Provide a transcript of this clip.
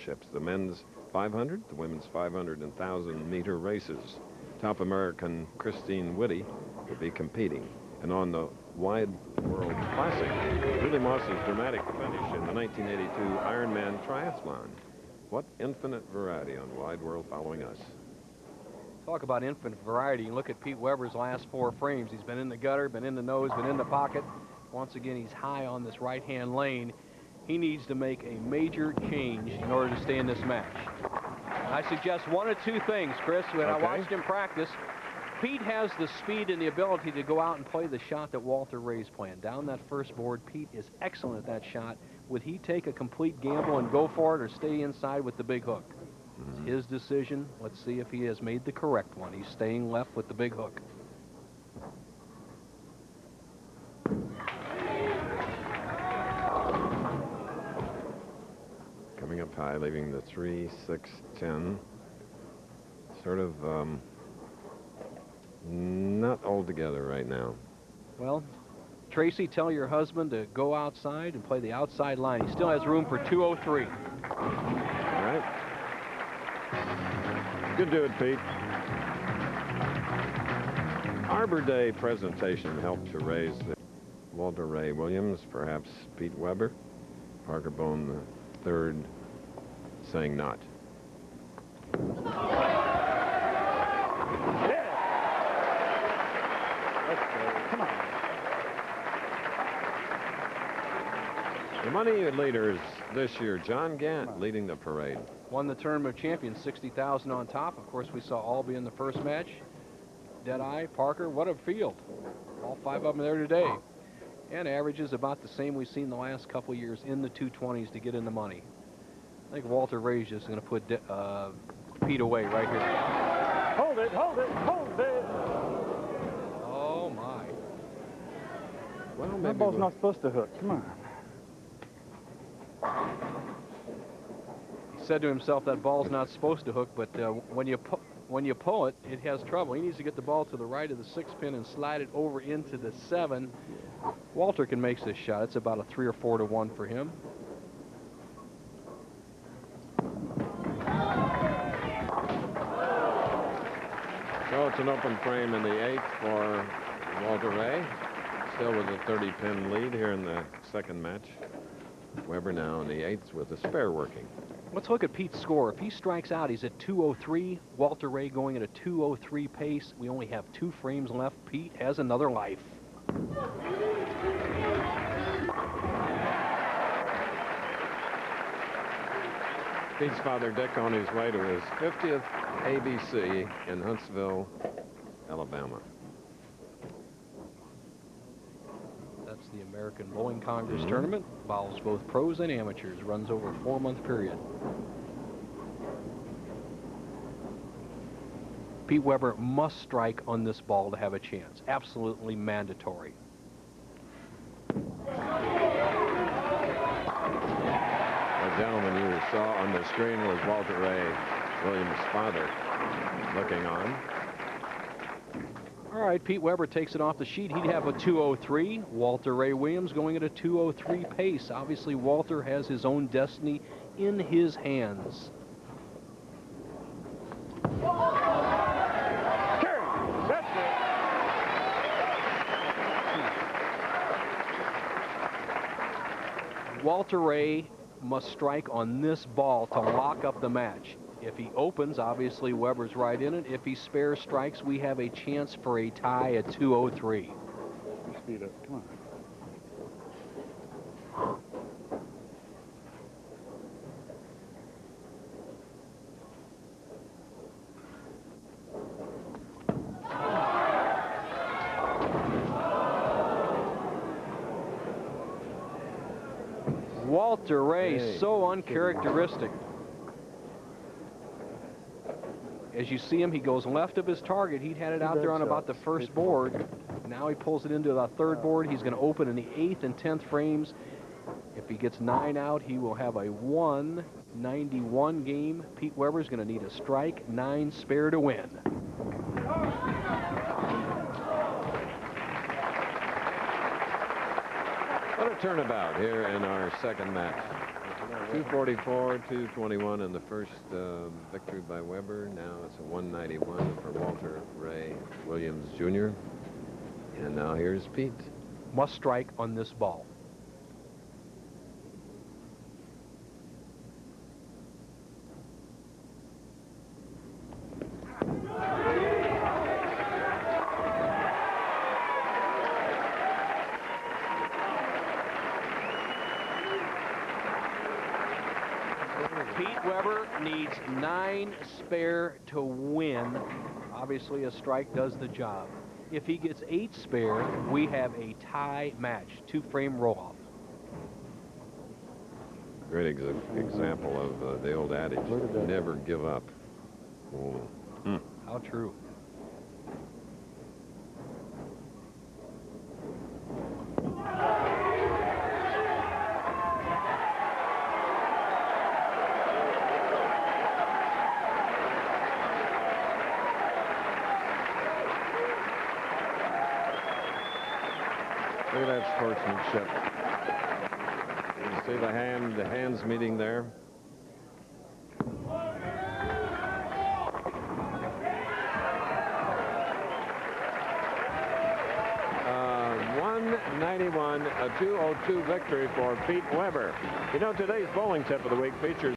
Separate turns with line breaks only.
championships, the men's 500, the women's 500 and 1,000-meter races. Top American Christine Whitty will be competing. And on the Wide World Classic, Julie Moss's dramatic finish in the 1982 Ironman Triathlon. What infinite variety on Wide World following us.
Talk about infinite variety. You look at Pete Weber's last 4 frames. He's been in the gutter, been in the nose, been in the pocket. Once again, he's high on this right-hand lane. He needs to make a major change in order to stay in this match. I suggest one of 2 things, Chris. When I watched him practice, Pete has the speed and the ability to go out and play the shot that Walter Ray's playing. Down that first board, Pete is excellent at that shot. Would he take a complete gamble and go for it or stay inside with the big hook? It's his decision. Let's see if he has made the correct one. He's staying left with the big hook.
Coming up high, leaving the 3, 6, 10. Sort of not all together right now.
Well, Tracy, tell your husband to go outside and play the outside line. He still has room for 203.
All right. Good do it, Pete. Arbor Day presentation helped to raise the Walter Ray Williams, perhaps Pete Weber. Parker Bone the third saying not. The money leaders this year, John Gant leading the parade.
Won the Tournament of Champions, 60,000 on top. Of course, we saw Albee in the first match. Deadeye, Parker, what a field. All 5 of them there today. And averages about the same we've seen the last couple years in the 220s to get in the money. I think Walter Ray's just going to put Pete away right here.
Hold it, hold it, hold it.
Oh, my.
Well,
That ball's not supposed to hook. Come on.
He said to himself that ball's not supposed to hook, but when you pull it, it has trouble. He needs to get the ball to the right of the 6 pin and slide it over into the 7. Walter can make this shot. It's about a 3 or 4 to 1 for him.
So it's an open frame in the 8th for Walter Ray. Still with a 30-pin lead here in the second match. Weber now in the 8th with a spare working.
Let's look at Pete's score. If he strikes out, he's at 203. Walter Ray going at a 203 pace. We only have 2 frames left. Pete has another life.
Pete's father, Dick, on his way to his 50th ABC in Huntsville, Alabama.
That's the American Bowling Congress tournament. Involves both pros and amateurs. Runs over a 4-month period. Pete Weber must strike on this ball to have a chance. Absolutely mandatory.
The gentleman you saw on the screen was Walter Ray Williams' father looking on.
All right, Pete Weber takes it off the sheet. He'd have a 203. Walter Ray Williams going at a 203 pace. Obviously, Walter has his own destiny in his hands. Walter Ray must strike on this ball to lock up the match. If he opens, obviously Weber's right in it. If he spare strikes, we have a chance for a tie at 203.
Speed up, come on.
Walter Ray, so uncharacteristic. As you see him, he goes left of his target. He'd had it out there on about the first board. Now he pulls it into the third board. He's going to open in the 8th and 10th frames. If he gets 9 out, he will have a 191 game. Pete Weber's going to need a strike, 9 spare to win.
What a turnabout here in our second match. 244, 221 in the first victory by Weber. Now it's a 191 for Walter Ray Williams Jr. And now here's Pete.
Must strike on this ball. Pete Weber needs 9 spare to win. Obviously, a strike does the job. If he gets 8 spare, we have a tie match, 2-frame roll-off.
Great example of the old adage, never give up. Oh.
How true.
Look at that sportsmanship. You see the hands meeting there. Uh, 191, a 202 victory for Pete Weber. You know, today's bowling tip of the week features